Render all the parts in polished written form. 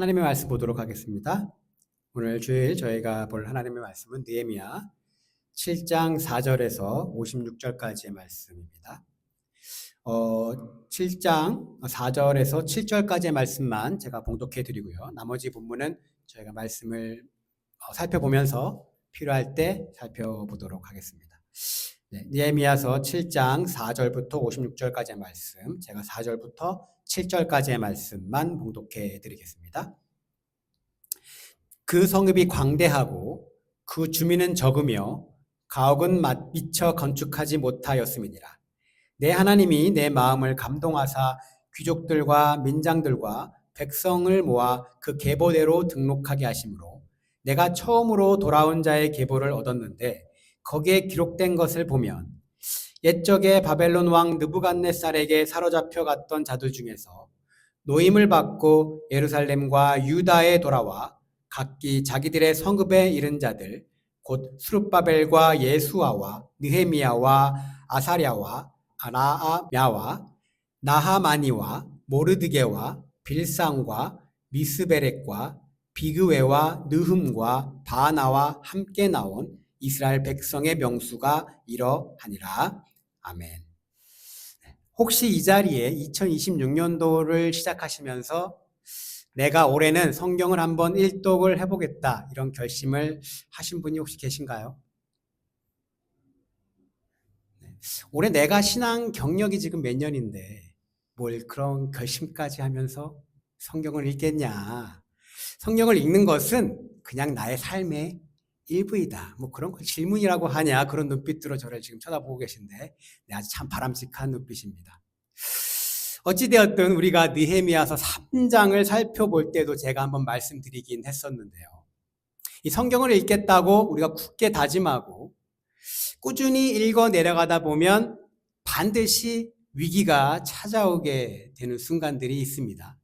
하나님의 말씀 보도록 하겠습니다. 오늘 주일 저희가 볼 하나님의 말씀은 느헤미야 7장 4절에서 56절까지의 말씀입니다. 7장 4절에서 7절까지의 말씀만 제가 봉독해 드리고요. 나머지 본문은 저희가 말씀을 살펴보면서 필요할 때 살펴보도록 하겠습니다. 느헤미야서 7장 4절부터 56절까지의 말씀, 제가 4절부터 7절까지의 말씀만 봉독해 드리겠습니다. 그 성읍이 광대하고 그 주민은 적으며 가옥은 미처 건축하지 못하였음이니라. 내 하나님이 내 마음을 감동하사 귀족들과 민장들과 백성을 모아 그 계보대로 등록하게 하심으로 내가 처음으로 돌아온 자의 계보를 얻었는데 거기에 기록된 것을 보면 옛적에 바벨론 왕 느부갓네살에게 사로잡혀 갔던 자들 중에서 노임을 받고 예루살렘과 유다에 돌아와 각기 자기들의 성읍에 이른 자들 곧 스룹바벨과 예수아와 느헤미야와 아사랴와 라아랴와 나하마니와 모르드게와 빌상과 미스베렉과 비그웨와 느흠과 바나와 함께 나온 이스라엘 백성의 명수가 이러하니라. 아멘. 혹시 이 자리에 2026년도를 시작하시면서 내가 올해는 성경을 한번 일독을 해보겠다 이런 결심을 하신 분이 혹시 계신가요? 올해 내가 신앙 경력이 지금 몇 년인데 뭘 그런 결심까지 하면서 성경을 읽겠냐. 성경을 읽는 것은 그냥 나의 삶의 일부이다. 뭐 그런 걸 질문이라고 하냐. 그런 눈빛으로 저를 지금 쳐다보고 계신데 아주 참 바람직한 눈빛입니다. 어찌되었든 우리가 느헤미야서 3장을 살펴볼 때도 제가 한번 말씀드리긴 했었는데요. 이 성경을 읽겠다고 우리가 굳게 다짐하고 꾸준히 읽어 내려가다 보면 반드시 위기가 찾아오게 되는 순간들이 있습니다.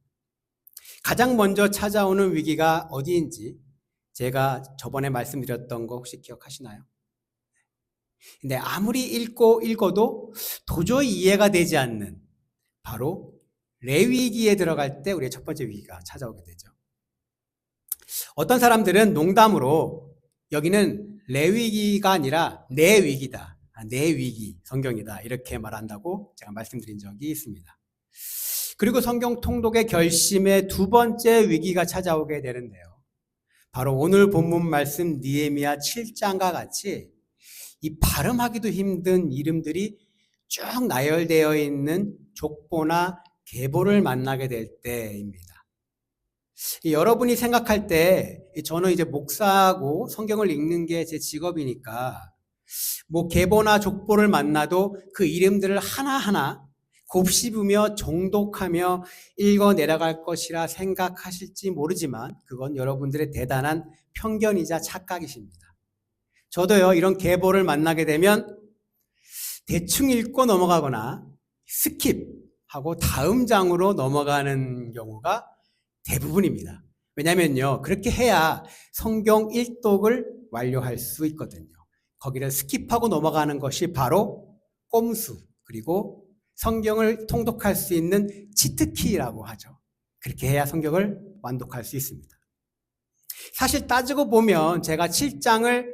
가장 먼저 찾아오는 위기가 어디인지 제가 저번에 말씀드렸던 거 혹시 기억하시나요? 근데 아무리 읽어도 도저히 이해가 되지 않는 바로 레위기에 들어갈 때 우리의 첫 번째 위기가 찾아오게 되죠. 어떤 사람들은 농담으로 여기는 레위기가 아니라 내 위기다. 내 위기 성경이다. 이렇게 말한다고 제가 말씀드린 적이 있습니다. 그리고 성경 통독의 결심의 두 번째 위기가 찾아오게 되는데요. 바로 오늘 본문 말씀 느헤미야 7장과 같이 이 발음하기도 힘든 이름들이 쭉 나열되어 있는 족보나 계보를 만나게 될 때입니다. 여러분이 생각할 때 저는 이제 목사하고 성경을 읽는 게 제 직업이니까 뭐 계보나 족보를 만나도 그 이름들을 하나하나 곱씹으며 정독하며 읽어 내려갈 것이라 생각하실지 모르지만 그건 여러분들의 대단한 편견이자 착각이십니다. 저도요 이런 계보를 만나게 되면 대충 읽고 넘어가거나 스킵하고 다음 장으로 넘어가는 경우가 대부분입니다. 왜냐면요 그렇게 해야 성경 일독을 완료할 수 있거든요. 거기를 스킵하고 넘어가는 것이 바로 꼼수 그리고 성경을 통독할 수 있는 치트키라고 하죠. 그렇게 해야 성경을 완독할 수 있습니다. 사실 따지고 보면 제가 7장을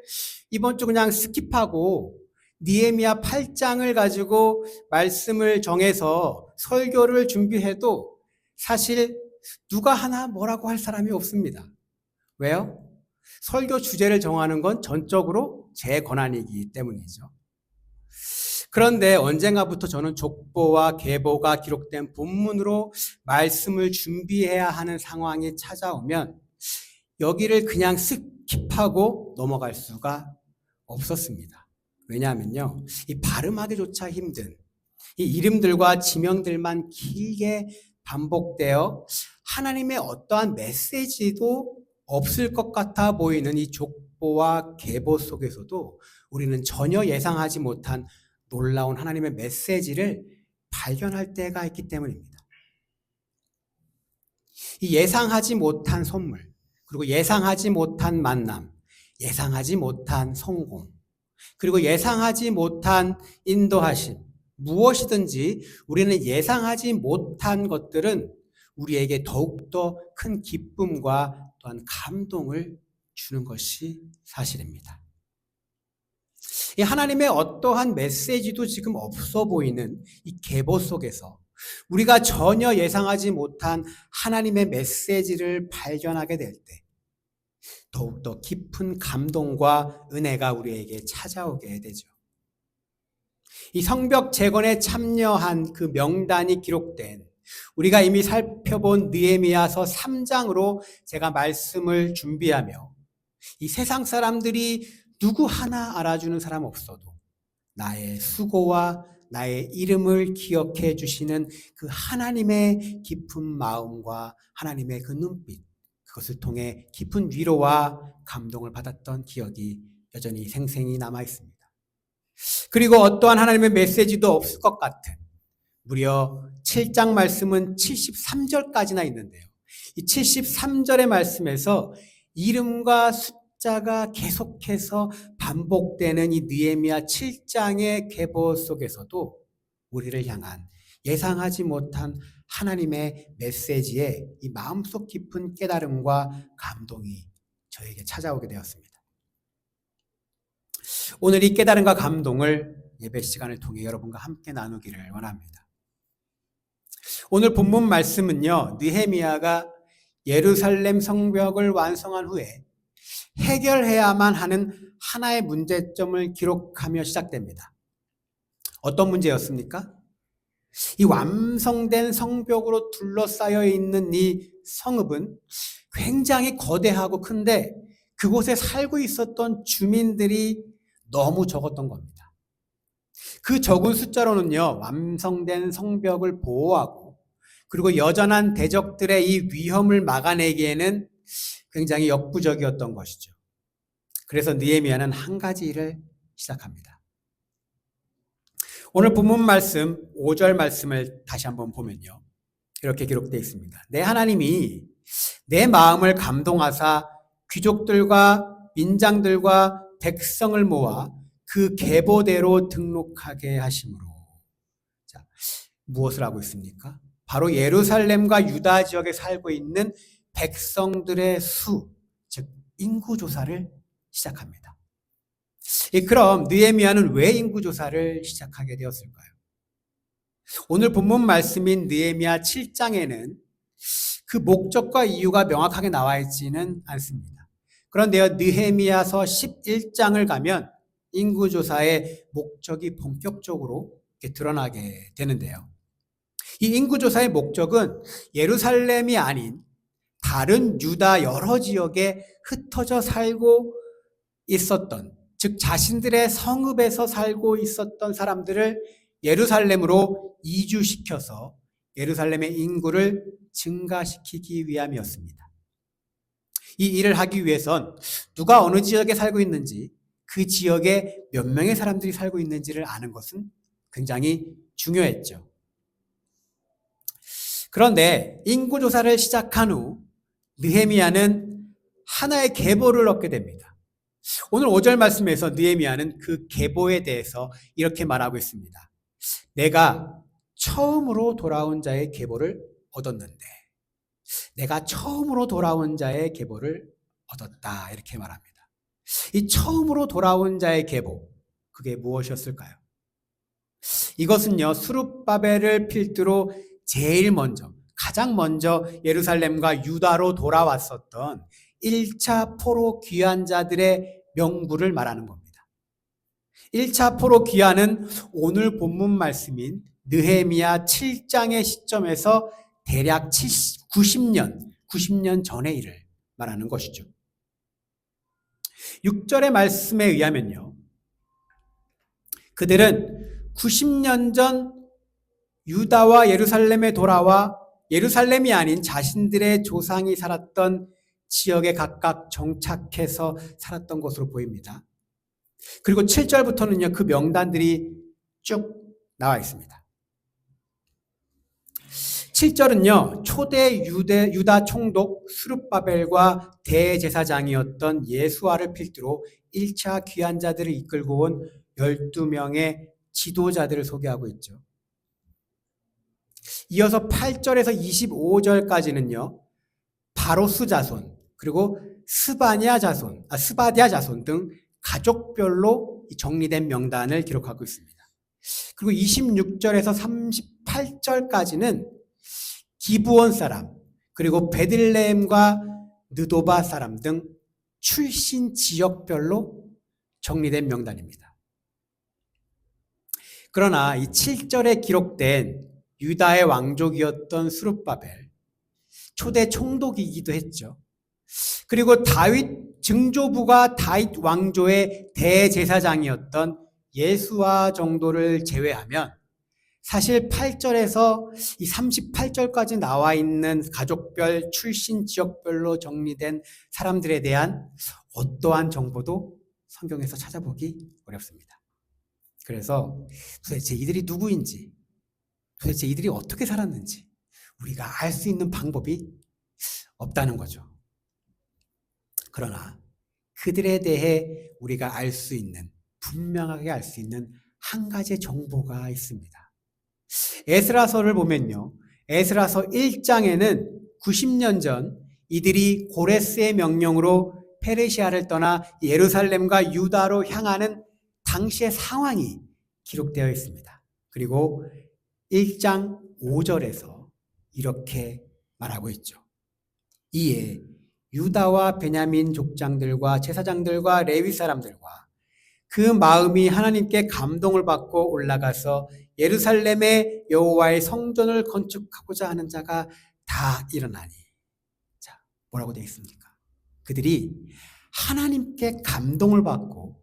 이번 주 그냥 스킵하고 느헤미야 8장을 가지고 말씀을 정해서 설교를 준비해도 사실 누가 하나 뭐라고 할 사람이 없습니다. 왜요? 설교 주제를 정하는 건 전적으로 제 권한이기 때문이죠. 그런데 언젠가부터 저는 족보와 계보가 기록된 본문으로 말씀을 준비해야 하는 상황이 찾아오면 여기를 그냥 스킵하고 넘어갈 수가 없었습니다. 왜냐하면요, 이 발음하기조차 힘든 이 이름들과 지명들만 길게 반복되어 하나님의 어떠한 메시지도 없을 것 같아 보이는 이 족보와 계보 속에서도 우리는 전혀 예상하지 못한 놀라운 하나님의 메시지를 발견할 때가 있기 때문입니다. 이 예상하지 못한 선물, 그리고 예상하지 못한 만남, 예상하지 못한 성공, 그리고 예상하지 못한 인도하심, 무엇이든지 우리는 예상하지 못한 것들은 우리에게 더욱더 큰 기쁨과 또한 감동을 주는 것이 사실입니다. 이 하나님의 어떠한 메시지도 지금 없어 보이는 이 계보 속에서 우리가 전혀 예상하지 못한 하나님의 메시지를 발견하게 될 때 더욱더 깊은 감동과 은혜가 우리에게 찾아오게 되죠. 이 성벽 재건에 참여한 그 명단이 기록된 우리가 이미 살펴본 느헤미야서 3장으로 제가 말씀을 준비하며 이 세상 사람들이 누구 하나 알아주는 사람 없어도 나의 수고와 나의 이름을 기억해 주시는 그 하나님의 깊은 마음과 하나님의 그 눈빛, 그것을 통해 깊은 위로와 감동을 받았던 기억이 여전히 생생히 남아 있습니다. 그리고 어떠한 하나님의 메시지도 없을 것 같은 무려 7장 말씀은 73절까지나 있는데요. 이 73절의 말씀에서 이름과 숫자가 계속해서 반복되는 이 느헤미야 7장의 계보 속에서도 우리를 향한 예상하지 못한 하나님의 메시지에 이 마음속 깊은 깨달음과 감동이 저에게 찾아오게 되었습니다. 오늘 이 깨달음과 감동을 예배 시간을 통해 여러분과 함께 나누기를 원합니다. 오늘 본문 말씀은요, 느헤미야가 예루살렘 성벽을 완성한 후에 해결해야만 하는 하나의 문제점을 기록하며 시작됩니다. 어떤 문제였습니까? 이 완성된 성벽으로 둘러싸여 있는 이 성읍은 굉장히 거대하고 큰데 그곳에 살고 있었던 주민들이 너무 적었던 겁니다. 그 적은 숫자로는요, 완성된 성벽을 보호하고 그리고 여전한 대적들의 이 위험을 막아내기에는 굉장히 역부족이었던 것이죠. 그래서 느헤미야는 한 가지 일을 시작합니다. 오늘 본문 말씀 5절 말씀을 다시 한번 보면요, 이렇게 기록되어 있습니다. 내 하나님이 내 마음을 감동하사 귀족들과 민장들과 백성을 모아 그 계보대로 등록하게 하심으로. 자, 무엇을 하고 있습니까? 바로 예루살렘과 유다 지역에 살고 있는 백성들의 수, 즉 인구조사를 시작합니다. 그럼 느헤미야는 왜 인구조사를 시작하게 되었을까요? 오늘 본문 말씀인 느헤미야 7장에는 그 목적과 이유가 명확하게 나와 있지는 않습니다. 그런데요, 느헤미야서 11장을 가면 인구조사의 목적이 본격적으로 드러나게 되는데요. 이 인구조사의 목적은 예루살렘이 아닌 다른 유다 여러 지역에 흩어져 살고 있었던, 즉 자신들의 성읍에서 살고 있었던 사람들을 예루살렘으로 이주시켜서 예루살렘의 인구를 증가시키기 위함이었습니다. 이 일을 하기 위해선 누가 어느 지역에 살고 있는지, 그 지역에 몇 명의 사람들이 살고 있는지를 아는 것은 굉장히 중요했죠. 그런데 인구조사를 시작한 후 느헤미야는 하나의 계보를 얻게 됩니다. 오늘 5절 말씀에서 느헤미야는 그 계보에 대해서 이렇게 말하고 있습니다. 내가 처음으로 돌아온 자의 계보를 얻었는데, 내가 처음으로 돌아온 자의 계보를 얻었다, 이렇게 말합니다. 이 처음으로 돌아온 자의 계보, 그게 무엇이었을까요? 이것은요, 스룹바벨을 필두로 제일 먼저, 가장 먼저 예루살렘과 유다로 돌아왔었던 1차 포로 귀환자들의 명부를 말하는 겁니다. 1차 포로 귀환은 오늘 본문 말씀인 느헤미야 7장의 시점에서 대략 90년 전의 일을 말하는 것이죠. 6절의 말씀에 의하면요, 그들은 90년 전 유다와 예루살렘에 돌아와 예루살렘이 아닌 자신들의 조상이 살았던 지역에 각각 정착해서 살았던 것으로 보입니다. 그리고 7절부터는요, 그 명단들이 쭉 나와 있습니다. 7절은요, 초대 유다 총독 스룹바벨과 대제사장이었던 예수아를 필두로 1차 귀환자들을 이끌고 온 12명의 지도자들을 소개하고 있죠. 이어서 8절에서 25절까지는요. 바로스 자손, 그리고 스바디아 자손 등 가족별로 정리된 명단을 기록하고 있습니다. 그리고 26절에서 38절까지는 기브온 사람, 그리고 베들레헴과 느도바 사람 등 출신 지역별로 정리된 명단입니다. 그러나 이 7절에 기록된 유다의 왕족이었던 스룹바벨, 초대 총독이기도 했죠. 그리고 다윗 증조부가 다윗 왕조의 대제사장이었던 예수와 정도를 제외하면 사실 8절에서 이 38절까지 나와 있는 가족별, 출신 지역별로 정리된 사람들에 대한 어떠한 정보도 성경에서 찾아보기 어렵습니다. 그래서 도대체 이들이 누구인지, 도대체 이들이 어떻게 살았는지 우리가 알 수 있는 방법이 없다는 거죠. 그러나 그들에 대해 우리가 알 수 있는, 분명하게 알 수 있는 한 가지 정보가 있습니다. 에스라서를 보면요. 에스라서 1장에는 90년 전 이들이 고레스의 명령으로 페르시아를 떠나 예루살렘과 유다로 향하는 당시의 상황이 기록되어 있습니다. 그리고 1장 5절에서 이렇게 말하고 있죠. 이에 유다와 베냐민 족장들과 제사장들과 레위 사람들과 그 마음이 하나님께 감동을 받고 올라가서 예루살렘의 여호와의 성전을 건축하고자 하는 자가 다 일어나니. 자, 뭐라고 되어 있습니까? 그들이 하나님께 감동을 받고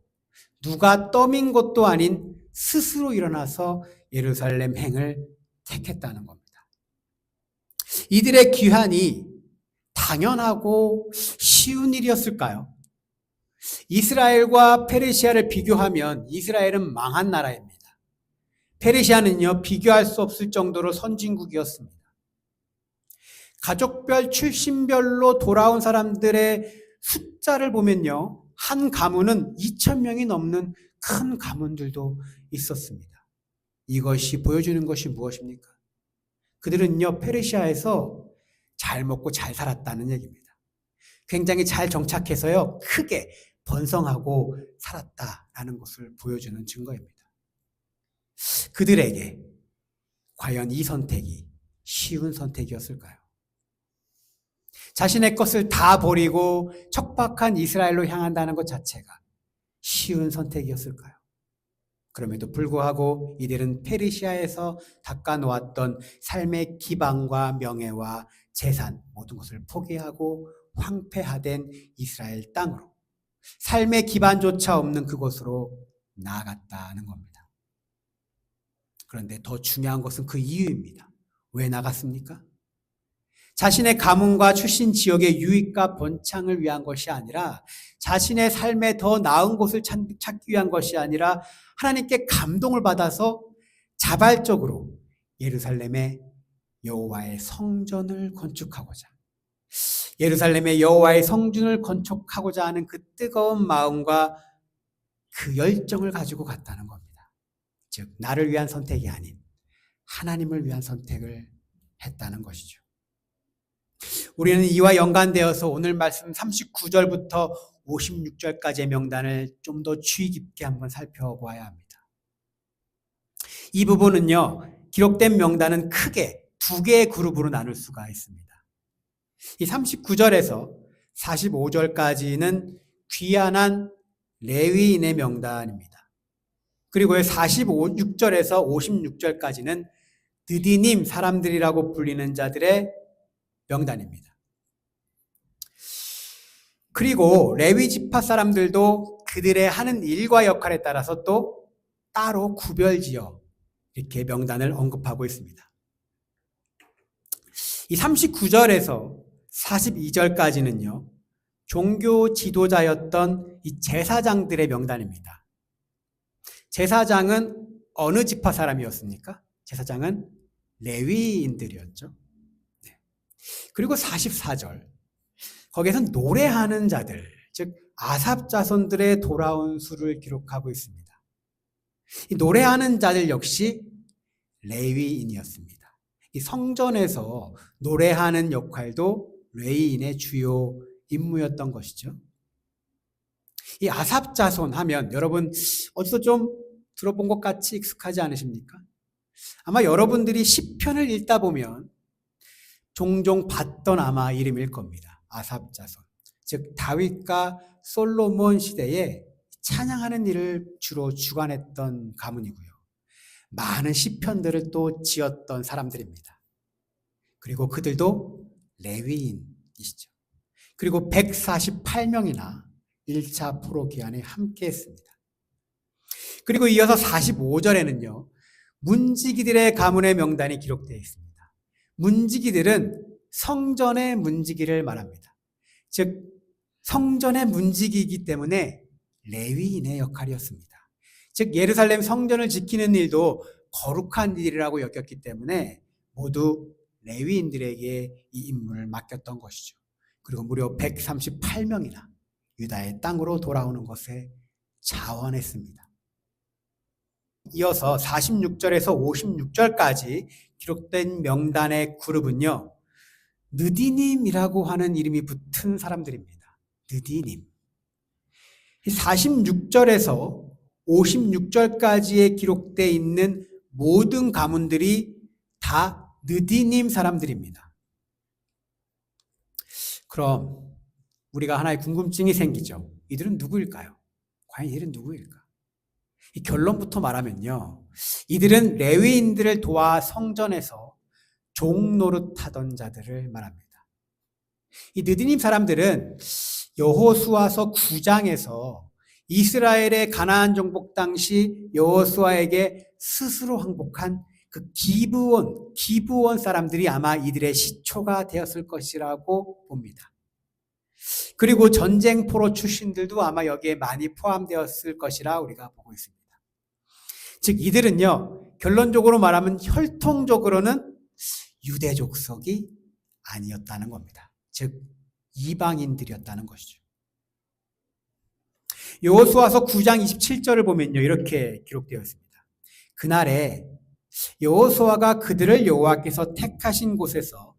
누가 떠민 것도 아닌 스스로 일어나서 예루살렘 행을 택했다는 겁니다. 이들의 귀환이 당연하고 쉬운 일이었을까요? 이스라엘과 페르시아를 비교하면 이스라엘은 망한 나라입니다. 페르시아는요, 비교할 수 없을 정도로 선진국이었습니다. 가족별, 출신별로 돌아온 사람들의 숫자를 보면요, 한 가문은 2,000명이 넘는 큰 가문들도 있었습니다. 이것이 보여주는 것이 무엇입니까? 그들은요, 페르시아에서 잘 먹고 잘 살았다는 얘기입니다. 굉장히 잘 정착해서요, 크게 번성하고 살았다라는 것을 보여주는 증거입니다. 그들에게 과연 이 선택이 쉬운 선택이었을까요? 자신의 것을 다 버리고 척박한 이스라엘로 향한다는 것 자체가 쉬운 선택이었을까요? 그럼에도 불구하고 이들은 페르시아에서 닦아놓았던 삶의 기반과 명예와 재산 모든 것을 포기하고 황폐화된 이스라엘 땅으로, 삶의 기반조차 없는 그곳으로 나아갔다는 겁니다. 그런데 더 중요한 것은 그 이유입니다. 왜 나갔습니까? 자신의 가문과 출신 지역의 유익과 번창을 위한 것이 아니라, 자신의 삶에 더 나은 곳을 찾기 위한 것이 아니라 하나님께 감동을 받아서 자발적으로 예루살렘의 여호와의 성전을 건축하고자, 예루살렘의 여호와의 성전을 건축하고자 하는 그 뜨거운 마음과 그 열정을 가지고 갔다는 겁니다. 즉, 나를 위한 선택이 아닌 하나님을 위한 선택을 했다는 것이죠. 우리는 이와 연관되어서 오늘 말씀 39절부터 56절까지의 명단을 좀 더 주의 깊게 한번 살펴보아야 합니다. 이 부분은요, 기록된 명단은 크게 두 개의 그룹으로 나눌 수가 있습니다. 이 39절에서 45절까지는 귀환한 레위인의 명단입니다. 그리고 46절에서 56절까지는 느디님 사람들이라고 불리는 자들의 명단입니다. 그리고 레위 지파 사람들도 그들의 하는 일과 역할에 따라서 또 따로 구별지어 이렇게 명단을 언급하고 있습니다. 이 39절에서 42절까지는요, 종교 지도자였던 이 제사장들의 명단입니다. 제사장은 어느 지파 사람이었습니까? 제사장은 레위인들이었죠. 네. 그리고 44절, 거기에서 노래하는 자들, 즉 아삽 자손들의 돌아온 수를 기록하고 있습니다. 이 노래하는 자들 역시 레위인이었습니다. 이 성전에서 노래하는 역할도 레위인의 주요 임무였던 것이죠. 이 아삽 자손 하면 여러분 어디서 좀 들어본 것 같이 익숙하지 않으십니까? 아마 여러분들이 시편을 읽다 보면 종종 봤던 아마 이름일 겁니다. 아삽 자손. 즉 다윗과 솔로몬 시대에 찬양하는 일을 주로 주관했던 가문이고요. 많은 시편들을 또 지었던 사람들입니다. 그리고 그들도 레위인이시죠. 그리고 148명이나 1차 포로 귀환에 함께 했습니다. 그리고 이어서 45절에는요. 문지기들의 가문의 명단이 기록되어 있습니다. 문지기들은 성전의 문지기를 말합니다. 즉 성전의 문지기이기 때문에 레위인의 역할이었습니다. 즉 예루살렘 성전을 지키는 일도 거룩한 일이라고 여겼기 때문에 모두 레위인들에게 이 임무를 맡겼던 것이죠. 그리고 무려 138명이나 유다의 땅으로 돌아오는 것에 자원했습니다. 이어서 46절에서 56절까지 기록된 명단의 그룹은요. 느디님이라고 하는 이름이 붙은 사람들입니다. 느디님. 46절에서 56절까지에 기록되어 있는 모든 가문들이 다 느디님 사람들입니다. 그럼 우리가 하나의 궁금증이 생기죠. 이들은 누구일까요? 과연 이들은 누구일까? 이 결론부터 말하면요. 이들은 레위인들을 도와 성전에서 종노릇하던 자들을 말합니다. 이 느디님 사람들은 여호수아서 9장에서 이스라엘의 가나안 정복 당시 여호수아에게 스스로 항복한 그 기브온 사람들이 아마 이들의 시초가 되었을 것이라고 봅니다. 그리고 전쟁포로 출신들도 아마 여기에 많이 포함되었을 것이라 우리가 보고 있습니다. 즉 이들은요. 결론적으로 말하면 혈통적으로는 유대 족속이 아니었다는 겁니다. 즉 이방인들이었다는 것이죠. 여호수아서 9장 27절을 보면요. 이렇게 기록되어 있습니다. 그날에 여호수아가 그들을 여호와께서 택하신 곳에서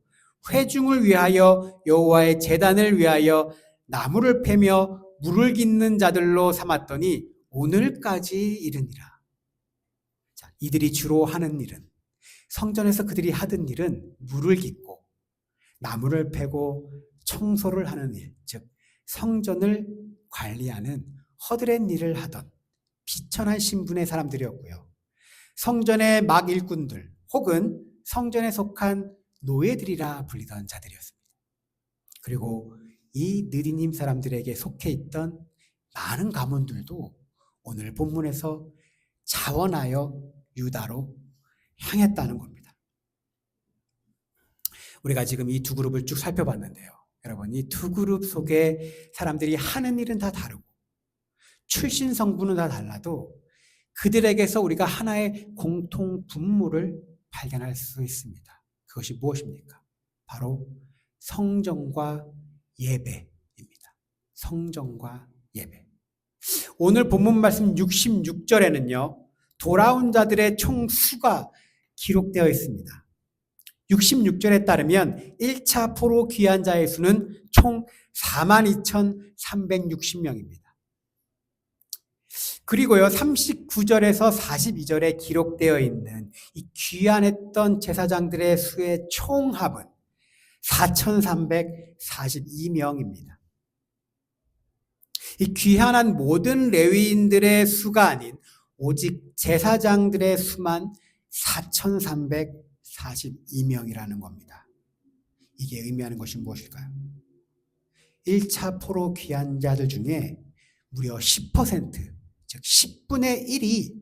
회중을 위하여 여호와의 제단을 위하여 나무를 패며 물을 깃는 자들로 삼았더니 오늘까지 이르니라. 자, 이들이 주로 하는 일은 성전에서 그들이 하던 일은 물을 깃고 나무를 패고 청소를 하는 일, 즉 성전을 관리하는 허드렛 일을 하던 비천한 신분의 사람들이었고요. 성전의 막 일꾼들 혹은 성전에 속한 노예들이라 불리던 자들이었습니다. 그리고 이 느디님 사람들에게 속해 있던 많은 가문들도 오늘 본문에서 자원하여 유다로 향했다는 겁니다. 우리가 지금 이 두 그룹을 쭉 살펴봤는데요. 여러분, 이 두 그룹 속에 사람들이 하는 일은 다 다르고 출신 성분은 다 달라도 그들에게서 우리가 하나의 공통 분모를 발견할 수 있습니다. 그것이 무엇입니까? 바로 성전과 예배입니다. 성전과 예배. 오늘 본문 말씀 66절에는요. 돌아온 자들의 총 수가 기록되어 있습니다. 66절에 따르면 1차 포로 귀환 자의 수는 총 42,360명입니다. 그리고요 39절에서 42절에 기록되어 있는 이 귀환했던 제사장들의 수의 총합은 4,342명입니다. 이 귀환한 모든 레위인들의 수가 아닌 오직 제사장들의 수만 4,342명이라는 겁니다. 이게 의미하는 것이 무엇일까요? 1차 포로 귀환자들 중에 무려 10%, 즉 10분의 1이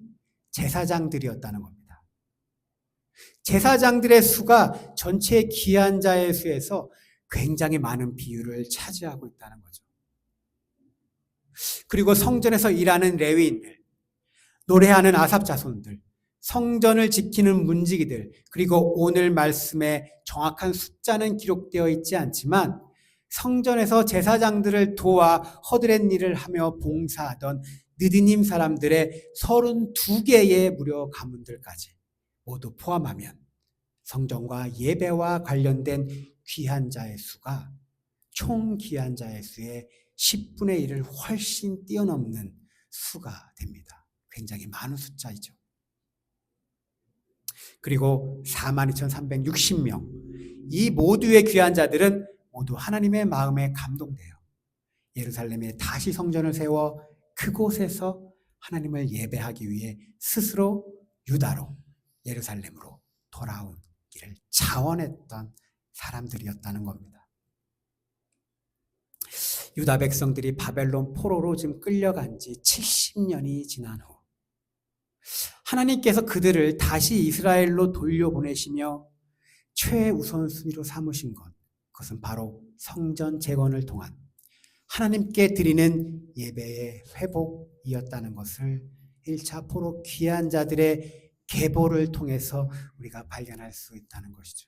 제사장들이었다는 겁니다. 제사장들의 수가 전체 귀환자의 수에서 굉장히 많은 비율을 차지하고 있다는 거죠. 그리고 성전에서 일하는 레위인들, 노래하는 아삽 자손들, 성전을 지키는 문지기들, 그리고 오늘 말씀에 정확한 숫자는 기록되어 있지 않지만 성전에서 제사장들을 도와 허드렛 일을 하며 봉사하던 느디님 사람들의 32개의 무려 가문들까지 모두 포함하면 성전과 예배와 관련된 귀한 자의 수가 총 귀한 자의 수의 10분의 1을 훨씬 뛰어넘는 수가 됩니다. 굉장히 많은 숫자이죠. 그리고 42,360명. 이 모두의 귀한 자들은 모두 하나님의 마음에 감동돼요. 예루살렘에 다시 성전을 세워 그곳에서 하나님을 예배하기 위해 스스로 유다로 예루살렘으로 돌아온 길을 자원했던 사람들이었다는 겁니다. 유다 백성들이 바벨론 포로로 지금 끌려간 지 70년이 지난 후 하나님께서 그들을 다시 이스라엘로 돌려보내시며 최우선순위로 삼으신 것, 그것은 바로 성전 재건을 통한 하나님께 드리는 예배의 회복이었다는 것을 1차 포로 귀한 자들의 계보를 통해서 우리가 발견할 수 있다는 것이죠.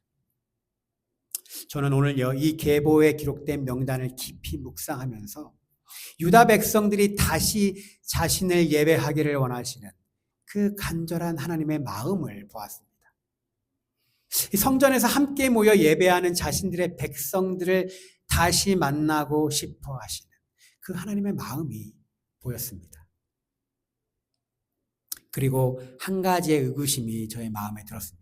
저는 오늘요, 이 계보에 기록된 명단을 깊이 묵상하면서 유다 백성들이 다시 자신을 예배하기를 원하시는 그 간절한 하나님의 마음을 보았습니다. 이 성전에서 함께 모여 예배하는 자신들의 백성들을 다시 만나고 싶어 하시는 그 하나님의 마음이 보였습니다. 그리고 한 가지의 의구심이 저의 마음에 들었습니다.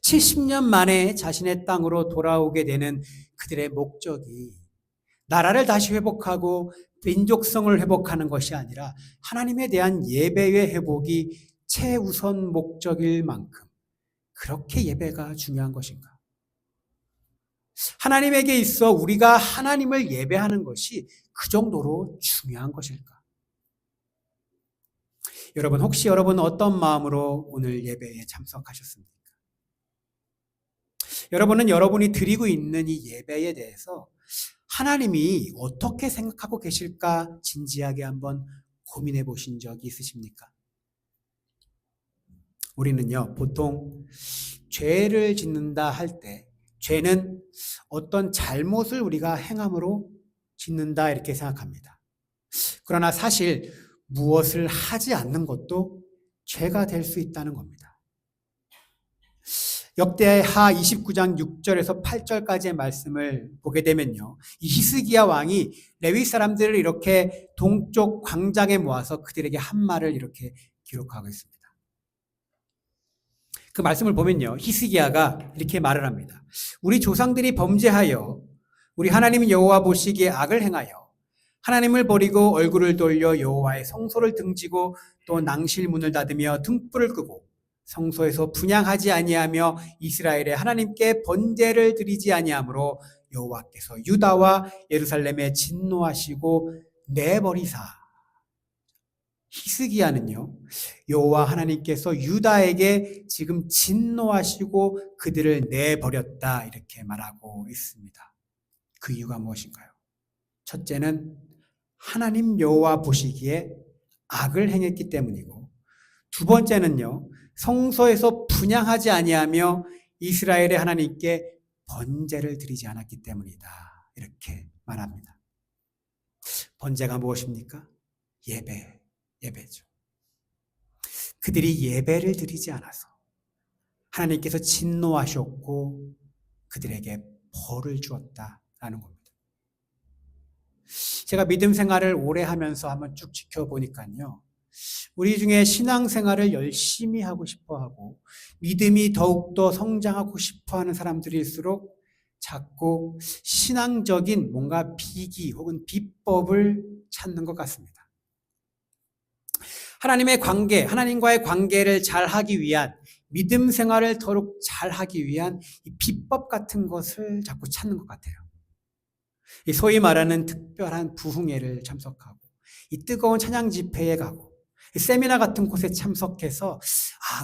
70년 만에 자신의 땅으로 돌아오게 되는 그들의 목적이 나라를 다시 회복하고 민족성을 회복하는 것이 아니라 하나님에 대한 예배의 회복이 최우선 목적일 만큼 그렇게 예배가 중요한 것인가? 하나님에게 있어 우리가 하나님을 예배하는 것이 그 정도로 중요한 것일까? 여러분, 혹시 여러분은 어떤 마음으로 오늘 예배에 참석하셨습니까? 여러분은 여러분이 드리고 있는 이 예배에 대해서 하나님이 어떻게 생각하고 계실까 진지하게 한번 고민해 보신 적이 있으십니까? 우리는요, 보통 죄를 짓는다 할 때 죄는 어떤 잘못을 우리가 행함으로 짓는다 이렇게 생각합니다. 그러나 사실 무엇을 하지 않는 것도 죄가 될 수 있다는 겁니다. 역대하 29장 6절에서 8절까지의 말씀을 보게 되면요, 이 히스기야 왕이 레위 사람들을 이렇게 동쪽 광장에 모아서 그들에게 한 말을 이렇게 기록하고 있습니다. 그 말씀을 보면요, 히스기야가 이렇게 말을 합니다. 우리 조상들이 범죄하여 우리 하나님 여호와 보시기에 악을 행하여 하나님을 버리고 얼굴을 돌려 여호와의 성소를 등지고 또 낭실 문을 닫으며 등불을 끄고 성소에서 분향하지 아니하며 이스라엘의 하나님께 번제를 드리지 아니하므로 여호와께서 유다와 예루살렘에 진노하시고 내버리사. 히스기야는요, 여호와 하나님께서 유다에게 지금 진노하시고 그들을 내버렸다 이렇게 말하고 있습니다. 그 이유가 무엇인가요? 첫째는 하나님 여호와 보시기에 악을 행했기 때문이고, 두 번째는요, 성소에서 분향하지 아니하며 이스라엘의 하나님께 번제를 드리지 않았기 때문이다 이렇게 말합니다. 번제가 무엇입니까? 예배죠. 그들이 예배를 드리지 않아서 하나님께서 진노하셨고 그들에게 벌을 주었다라는 겁니다. 제가 믿음 생활을 오래 하면서 한번 쭉 지켜보니까요, 우리 중에 신앙생활을 열심히 하고 싶어하고 믿음이 더욱더 성장하고 싶어하는 사람들일수록 자꾸 신앙적인 뭔가 비기 혹은 비법을 찾는 것 같습니다. 하나님의 관계, 하나님과의 관계를 잘하기 위한, 믿음 생활을 더욱 잘하기 위한 이 비법 같은 것을 자꾸 찾는 것 같아요. 소위 말하는 특별한 부흥회를 참석하고 이 뜨거운 찬양 집회에 가고 세미나 같은 곳에 참석해서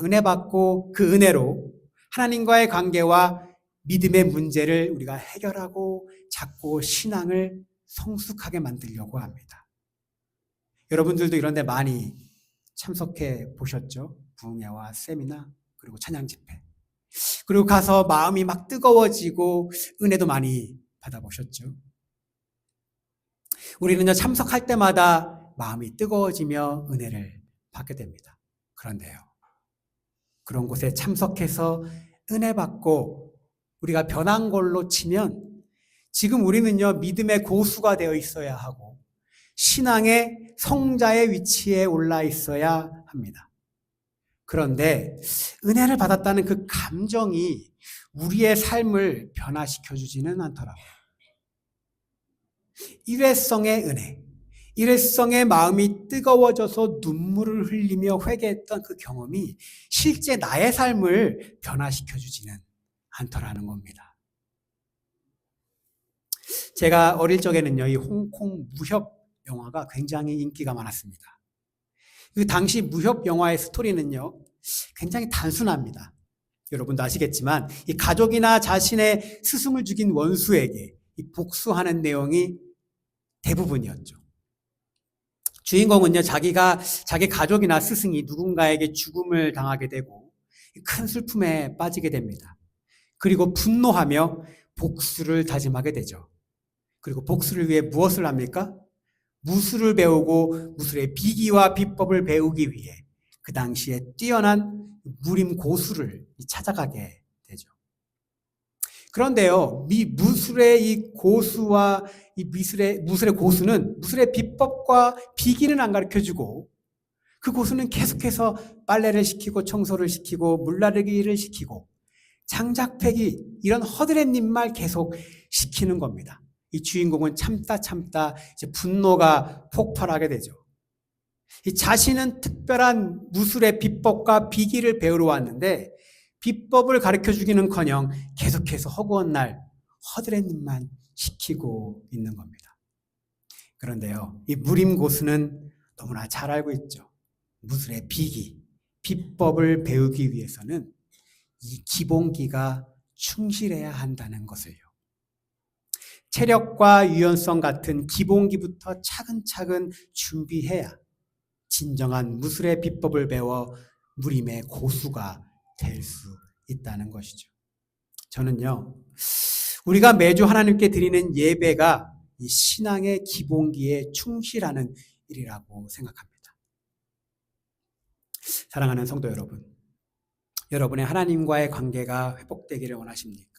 은혜 받고 그 은혜로 하나님과의 관계와 믿음의 문제를 우리가 해결하고 자꾸 신앙을 성숙하게 만들려고 합니다. 여러분들도 이런 데 많이 참석해 보셨죠? 부흥회와 세미나 그리고 찬양 집회. 그리고 가서 마음이 막 뜨거워지고 은혜도 많이 받아보셨죠? 우리는요, 참석할 때마다 마음이 뜨거워지며 은혜를 받게 됩니다. 그런데요, 그런 곳에 참석해서 은혜 받고 우리가 변한 걸로 치면 지금 우리는요, 믿음의 고수가 되어 있어야 하고 신앙의 성자의 위치에 올라 있어야 합니다. 그런데 은혜를 받았다는 그 감정이 우리의 삶을 변화시켜 주지는 않더라고요. 일회성의 은혜, 일회성의 마음이 뜨거워져서 눈물을 흘리며 회개했던 그 경험이 실제 나의 삶을 변화시켜 주지는 않더라는 겁니다. 제가 어릴 적에는요, 이 홍콩 무협 영화가 굉장히 인기가 많았습니다. 그 당시 무협 영화의 스토리는요, 굉장히 단순합니다. 여러분도 아시겠지만 이 가족이나 자신의 스승을 죽인 원수에게 이 복수하는 내용이 대부분이었죠. 주인공은요, 자기 가족이나 스승이 누군가에게 죽음을 당하게 되고 큰 슬픔에 빠지게 됩니다. 그리고 분노하며 복수를 다짐하게 되죠. 그리고 복수를 위해 무엇을 합니까? 무술을 배우고 무술의 비기와 비법을 배우기 위해 그 당시에 뛰어난 무림 고수를 찾아가게 되죠. 그런데요, 무술의 이 고수와 이 무술의 고수는 무술의 비법과 비기는 안 가르쳐주고 그 고수는 계속해서 빨래를 시키고 청소를 시키고 물나르기를 시키고 장작패기 이런 허드렛 일만 계속 시키는 겁니다. 이 주인공은 참다 이제 분노가 폭발하게 되죠. 이 자신은 특별한 무술의 비법과 비기를 배우러 왔는데 비법을 가르쳐 주기는커녕 계속해서 허구한 날 허드렛 일만 시키고 있는 겁니다. 그런데요, 이 무림 고수는 너무나 잘 알고 있죠. 무술의 비기, 비법을 배우기 위해서는 이 기본기가 충실해야 한다는 것을요. 체력과 유연성 같은 기본기부터 차근차근 준비해야 진정한 무술의 비법을 배워 무림의 고수가 될 수 있다는 것이죠. 저는요, 우리가 매주 하나님께 드리는 예배가 이 신앙의 기본기에 충실하는 일이라고 생각합니다. 사랑하는 성도 여러분, 여러분의 하나님과의 관계가 회복되기를 원하십니까?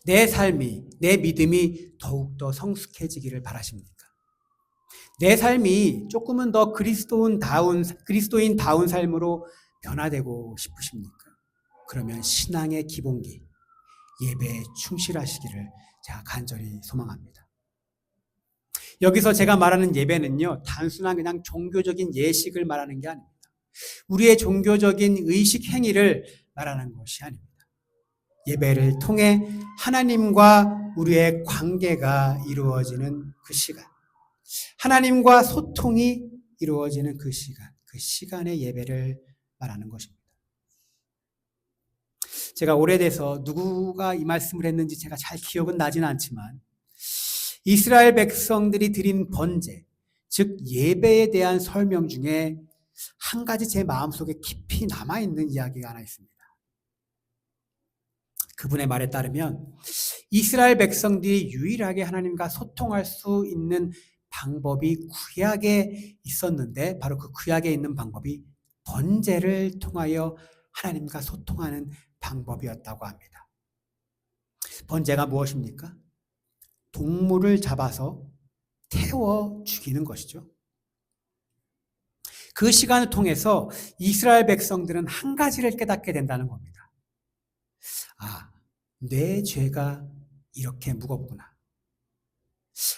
내 삶이, 내 믿음이 더욱더 성숙해지기를 바라십니까? 내 삶이 조금은 더 그리스도인다운 삶으로 변화되고 싶으십니까? 그러면 신앙의 기본기, 예배에 충실하시기를 제가 간절히 소망합니다. 여기서 제가 말하는 예배는요, 단순한 그냥 종교적인 예식을 말하는 게 아닙니다. 우리의 종교적인 의식 행위를 말하는 것이 아닙니다. 예배를 통해 하나님과 우리의 관계가 이루어지는 그 시간, 하나님과 소통이 이루어지는 그 시간의 예배를 말하는 것입니다. 제가 오래돼서 누구가 이 말씀을 했는지 제가 잘 기억은 나지는 않지만 이스라엘 백성들이 드린 번제, 즉 예배에 대한 설명 중에 한 가지 제 마음속에 깊이 남아있는 이야기가 하나 있습니다. 그분의 말에 따르면 이스라엘 백성들이 유일하게 하나님과 소통할 수 있는 방법이 구약에 있었는데 바로 그 구약에 있는 방법이 번제를 통하여 하나님과 소통하는 방법이었다고 합니다. 번제가 무엇입니까? 동물을 잡아서 태워 죽이는 것이죠. 그 시간을 통해서 이스라엘 백성들은 한 가지를 깨닫게 된다는 겁니다. 아, 내 죄가 이렇게 무겁구나.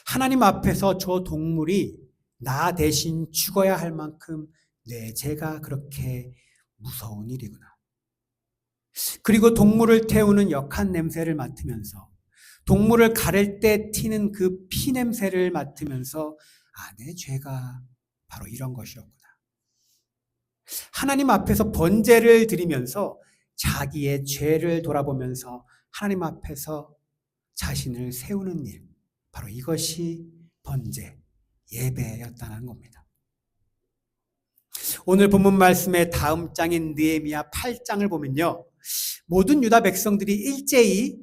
하나님 앞에서 저 동물이 나 대신 죽어야 할 만큼 내 죄가 그렇게 무서운 일이구나. 그리고 동물을 태우는 역한 냄새를 맡으면서 동물을 가를 때 튀는 그 피 냄새를 맡으면서 아, 내 죄가 바로 이런 것이었구나. 하나님 앞에서 번제를 드리면서 자기의 죄를 돌아보면서 하나님 앞에서 자신을 세우는 일, 바로 이것이 번제, 예배였다는 겁니다. 오늘 본문 말씀의 다음 장인 느헤미야 8장을 보면요, 모든 유다 백성들이 일제히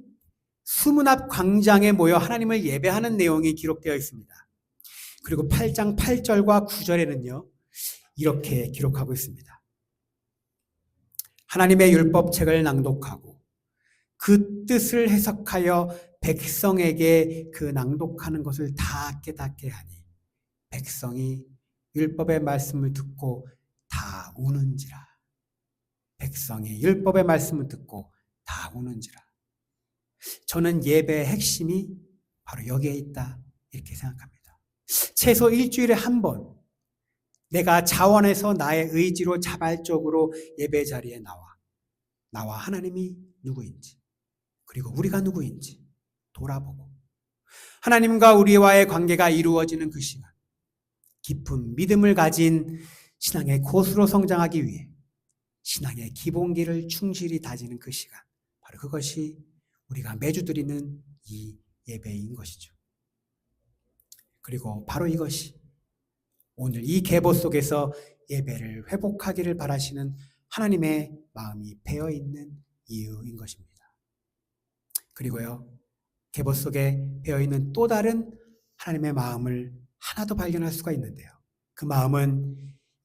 수문 앞 광장에 모여 하나님을 예배하는 내용이 기록되어 있습니다. 그리고 8장 8절과 9절에는요 이렇게 기록하고 있습니다. 하나님의 율법책을 낭독하고 그 뜻을 해석하여 백성에게 그 낭독하는 것을 다 깨닫게 하니 백성이 율법의 말씀을 듣고 다 우는지라. 백성이 율법의 말씀을 듣고 다 우는지라. 저는 예배의 핵심이 바로 여기에 있다 이렇게 생각합니다. 최소 일주일에 한 번 내가 자원해서 나의 의지로 자발적으로 예배 자리에 나와 하나님이 누구인지 그리고 우리가 누구인지 돌아보고 하나님과 우리와의 관계가 이루어지는 그 시간, 깊은 믿음을 가진 신앙의 고수로 성장하기 위해 신앙의 기본기를 충실히 다지는 그 시간, 바로 그것이 우리가 매주 드리는 이 예배인 것이죠. 그리고 바로 이것이 오늘 이 계보 속에서 예배를 회복하기를 바라시는 하나님의 마음이 배어있는 이유인 것입니다. 그리고요, 계보 속에 배어있는 또 다른 하나님의 마음을 하나 더 발견할 수가 있는데요. 그 마음은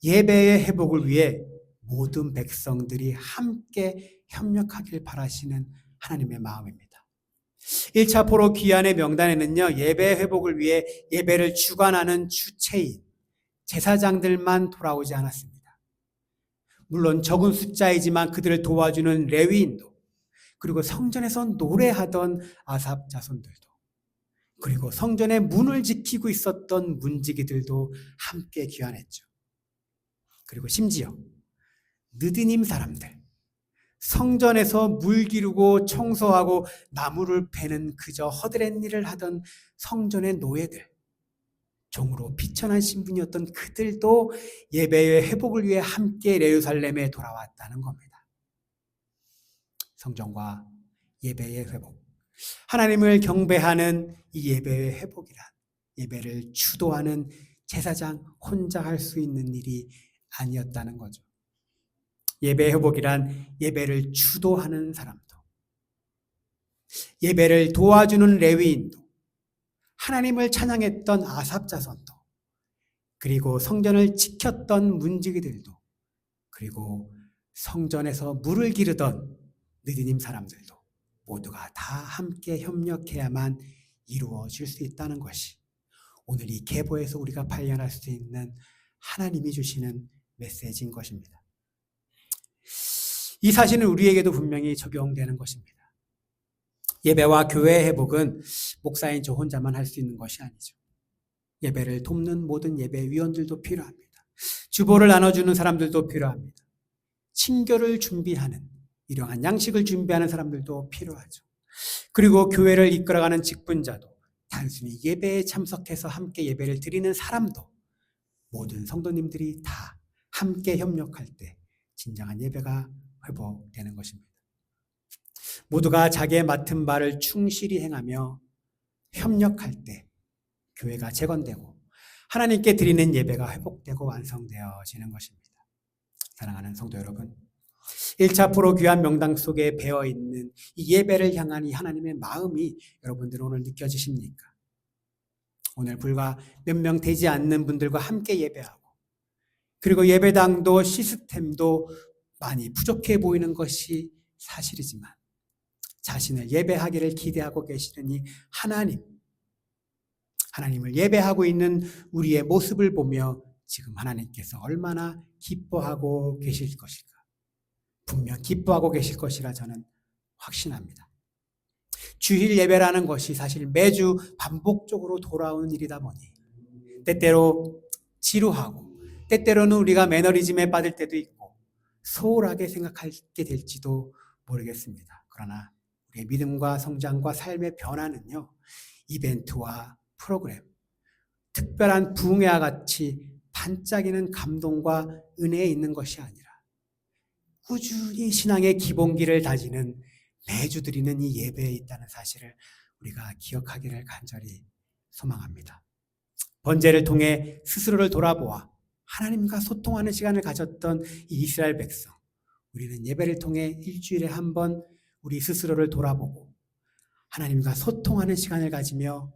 예배의 회복을 위해 모든 백성들이 함께 협력하길 바라시는 하나님의 마음입니다. 1차 포로 귀환의 명단에는요, 예배 회복을 위해 예배를 주관하는 주체인 제사장들만 돌아오지 않았습니다. 물론 적은 숫자이지만 그들을 도와주는 레위인도, 그리고 성전에서 노래하던 아삽 자손들도, 그리고 성전의 문을 지키고 있었던 문지기들도 함께 귀환했죠. 그리고 심지어 느디님 사람들, 성전에서 물 기르고 청소하고 나무를 베는 그저 허드렛 일을 하던 성전의 노예들, 종으로 비천한 신분이었던 그들도 예배의 회복을 위해 함께 예루살렘에 돌아왔다는 겁니다. 성전과 예배의 회복, 하나님을 경배하는 이 예배의 회복이란 예배를 주도하는 제사장 혼자 할 수 있는 일이 아니었다는 거죠. 예배의 회복이란 예배를 주도하는 사람도, 예배를 도와주는 레위인도, 하나님을 찬양했던 아삽 자손도, 그리고 성전을 지켰던 문지기들도, 그리고 성전에서 물을 기르던 느디님 사람들도 모두가 다 함께 협력해야만 이루어질 수 있다는 것이 오늘 이 계보에서 우리가 발견할 수 있는 하나님이 주시는 메시지인 것입니다. 이 사실은 우리에게도 분명히 적용되는 것입니다. 예배와 교회의 회복은 목사인 저 혼자만 할 수 있는 것이 아니죠. 예배를 돕는 모든 예배위원들도 필요합니다. 주보를 나눠주는 사람들도 필요합니다. 친교를 준비하는, 일용한 양식을 준비하는 사람들도 필요하죠. 그리고 교회를 이끌어가는 직분자도, 단순히 예배에 참석해서 함께 예배를 드리는 사람도, 모든 성도님들이 다 함께 협력할 때 진정한 예배가 회복되는 것입니다. 모두가 자기의 맡은 바를 충실히 행하며 협력할 때 교회가 재건되고 하나님께 드리는 예배가 회복되고 완성되어지는 것입니다. 사랑하는 성도 여러분, 1차 포로 귀환 명당 속에 배어있는 이 예배를 향한 이 하나님의 마음이 여러분들 오늘 느껴지십니까? 오늘 불과 몇 명 되지 않는 분들과 함께 예배하고, 그리고 예배당도 시스템도 많이 부족해 보이는 것이 사실이지만 자신을 예배하기를 기대하고 계시는 이 하나님을 예배하고 있는 우리의 모습을 보며 지금 하나님께서 얼마나 기뻐하고 계실 것일까? 분명 기뻐하고 계실 것이라 저는 확신합니다. 주일 예배라는 것이 사실 매주 반복적으로 돌아오는 일이다 보니 때때로 지루하고 때때로는 우리가 매너리즘에 빠질 때도 있고 소홀하게 생각하게 될지도 모르겠습니다. 그러나 우리의 믿음과 성장과 삶의 변화는요, 이벤트와 프로그램, 특별한 부흥회와 같이 반짝이는 감동과 은혜에 있는 것이 아니라 꾸준히 신앙의 기본기를 다지는 매주 드리는 이 예배에 있다는 사실을 우리가 기억하기를 간절히 소망합니다. 번제를 통해 스스로를 돌아보아 하나님과 소통하는 시간을 가졌던 이 이스라엘 백성, 우리는 예배를 통해 일주일에 한 번 우리 스스로를 돌아보고 하나님과 소통하는 시간을 가지며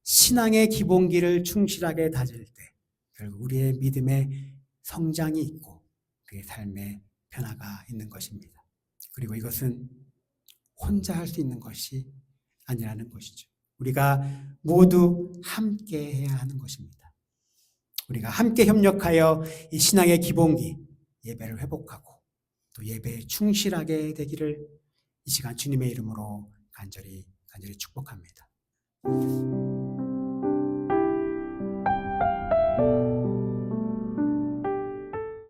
신앙의 기본기를 충실하게 다질 때 결국 우리의 믿음의 성장이 있고 그의 삶의 변화가 있는 것입니다. 그리고 이것은 혼자 할 수 있는 것이 아니라는 것이죠. 우리가 모두 함께 해야 하는 것입니다. 우리가 함께 협력하여 이 신앙의 기본기, 예배를 회복하고 또 예배에 충실하게 되기를 이 시간 주님의 이름으로 간절히 축복합니다.